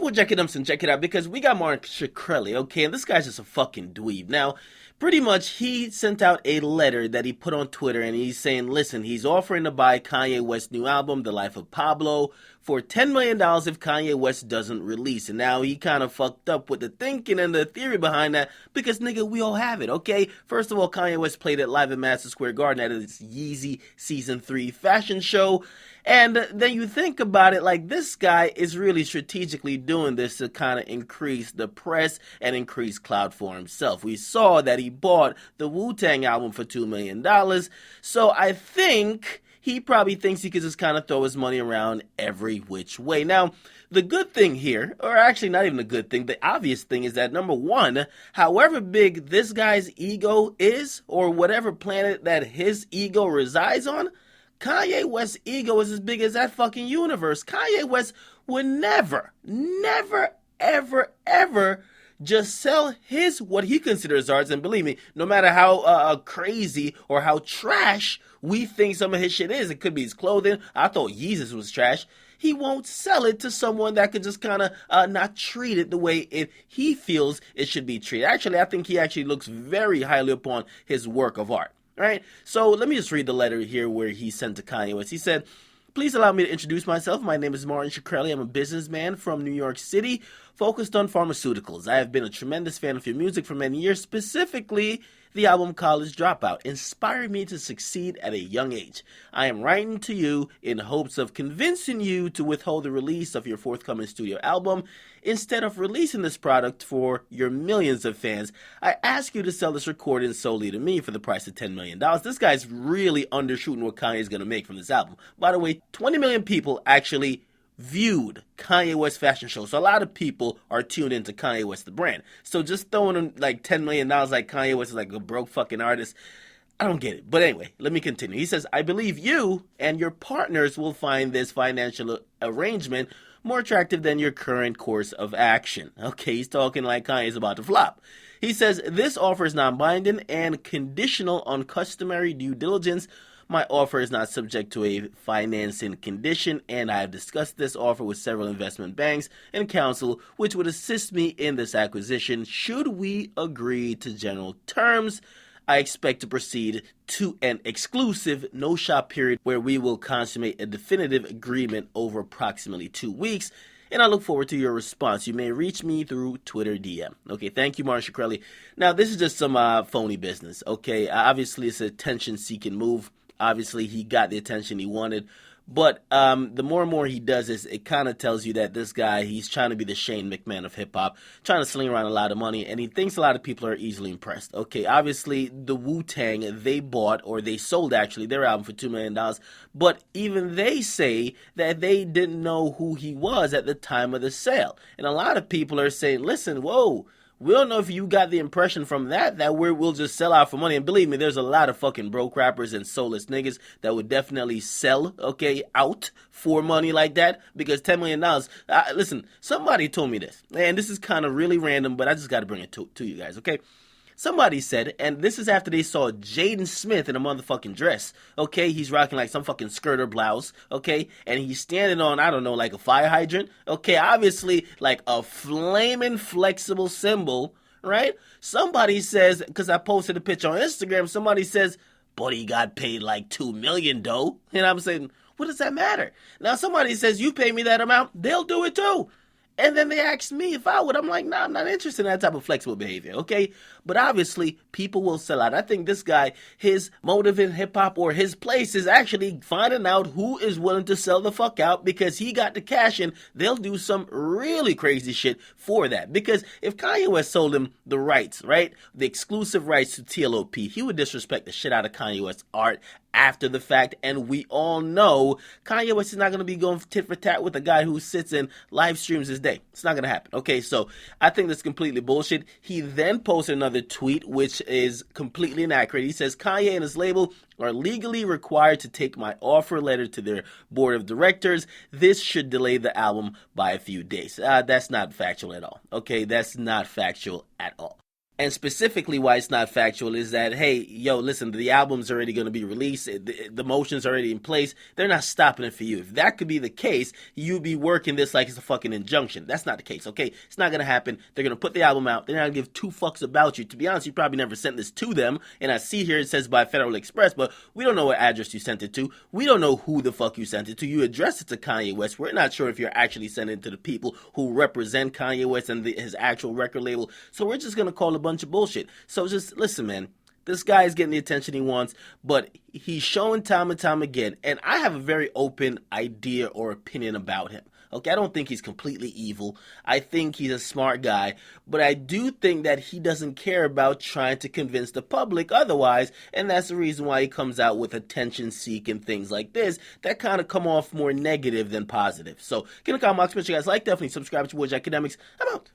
watch what Akademiks and check it out because we got Mark Shkreli, okay, and this guy's just a fucking dweeb. Now, pretty much he sent out a letter that he put on Twitter and he's saying, listen, he's offering to buy Kanye West's new album, The Life of Pablo, for $10 million if Kanye West doesn't release. And now he kind of fucked up with the thinking and the theory behind that because, nigga, we all have it, okay? First of all, Kanye West played it live at Madison Square Garden at his Yeezy Season 3 fashion show. And then you think about it, like, this guy is really strategically doing this to kind of increase the press and increase clout for himself. We saw that he bought the Wu-Tang album for $2 million. So I think he probably thinks he could just kind of throw his money around every which way. Now, the good thing here, or actually not even the good thing, the obvious thing is that, number one, however big this guy's ego is, or whatever planet that his ego resides on, Kanye West's ego is as big as that fucking universe. Kanye West would never, ever, ever just sell his, what he considers art. And believe me, no matter how crazy or how trash we think some of his shit is, it could be his clothing. I thought Yeezus was trash. He won't sell it to someone that could just kind of not treat it the way he feels it should be treated. Actually, I think he actually looks very highly upon his work of art. Right? So let me just read the letter here where he sent to Kanye West. He said, please allow me to introduce myself. My name is Martin Shkreli. I'm a businessman from New York City focused on pharmaceuticals. I have been a tremendous fan of your music for many years, specifically the album College Dropout inspired me to succeed at a young age. I am writing to you in hopes of convincing you to withhold the release of your forthcoming studio album. Instead of releasing this product for your millions of fans, I ask you to sell this recording solely to me for the price of $10 million. This guy's really undershooting what Kanye's going to make from this album. By the way, 20 million people actually viewed Kanye West fashion show. So a lot of people are tuned into Kanye West, the brand. So just throwing him like $10 million like Kanye West is like a broke fucking artist, I don't get it. But anyway, let me continue. He says, I believe you and your partners will find this financial arrangement more attractive than your current course of action. Okay, he's talking like Kanye's about to flop. He says, this offer is non-binding and conditional on customary due diligence. My offer is not subject to a financing condition, and I have discussed this offer with several investment banks and counsel, which would assist me in this acquisition. Should we agree to general terms, I expect to proceed to an exclusive no-shop period where we will consummate a definitive agreement over approximately 2 weeks. And I look forward to your response. You may reach me through Twitter DM. Okay, thank you, Martin Shkreli. Now, this is just some phony business, okay? Obviously, it's an attention-seeking move. Obviously, he got the attention he wanted. But the more and more he does this, it kind of tells you that this guy, he's trying to be the Shane McMahon of hip-hop, trying to sling around a lot of money, and he thinks a lot of people are easily impressed. Okay, obviously, the Wu-Tang, they bought, or they sold, actually, their album for $2 million, but even they say that they didn't know who he was at the time of the sale. And a lot of people are saying, listen, whoa, we don't know if you got the impression from that we'll just sell out for money. And believe me, there's a lot of fucking broke rappers and soulless niggas that would definitely sell, okay, out for money like that. Because $10 million, listen, somebody told me this. And this is kind of really random, but I just got to bring it to you guys, okay? Somebody said, and this is after they saw Jaden Smith in a motherfucking dress, okay? He's rocking like some fucking skirt or blouse, okay? And he's standing on, I don't know, like a fire hydrant, okay? Obviously, like a flaming flexible symbol, right? Somebody says, because I posted a picture on Instagram, somebody says, but he got paid like $2 million, though. And I'm saying, what does that matter? Now, somebody says, you pay me that amount, they'll do it too. And then they asked me if I would. I'm like, nah, I'm not interested in that type of flexible behavior, okay? But obviously, people will sell out. I think this guy, his motive in hip-hop or his place is actually finding out who is willing to sell the fuck out because he got the cash in. They'll do some really crazy shit for that. Because if Kanye West sold him the rights, right, the exclusive rights to TLOP, he would disrespect the shit out of Kanye West's art after the fact, and we all know Kanye West is not going to be going tit for tat with a guy who sits and live streams his day. It's not going to happen. Okay, so I think that's completely bullshit. He then posted another tweet, which is completely inaccurate. He says, Kanye and his label are legally required to take my offer letter to their board of directors. This should delay the album by a few days. That's not factual at all. Okay, that's not factual at all. And specifically why it's not factual is that, hey, yo, listen, the album's already going to be released. The motion's already in place. They're not stopping it for you. If that could be the case, you'd be working this like it's a fucking injunction. That's not the case, okay? It's not going to happen. They're going to put the album out. They're not going to give two fucks about you. To be honest, you probably never sent this to them. And I see here it says by Federal Express, but we don't know what address you sent it to. We don't know who the fuck you sent it to. You addressed it to Kanye West. We're not sure if you're actually sending it to the people who represent Kanye West and his actual record label. So we're just going to call a bunch of bullshit. So just listen, man. This guy is getting the attention he wants, but he's showing time and time again. And I have a very open idea or opinion about him. Okay, I don't think he's completely evil. I think he's a smart guy, but I do think that he doesn't care about trying to convince the public otherwise, and that's the reason why he comes out with attention seek and things like this that kind of come off more negative than positive. So, get in the comment box, make sure you guys like, definitely subscribe to your boy Akademiks. I'm out.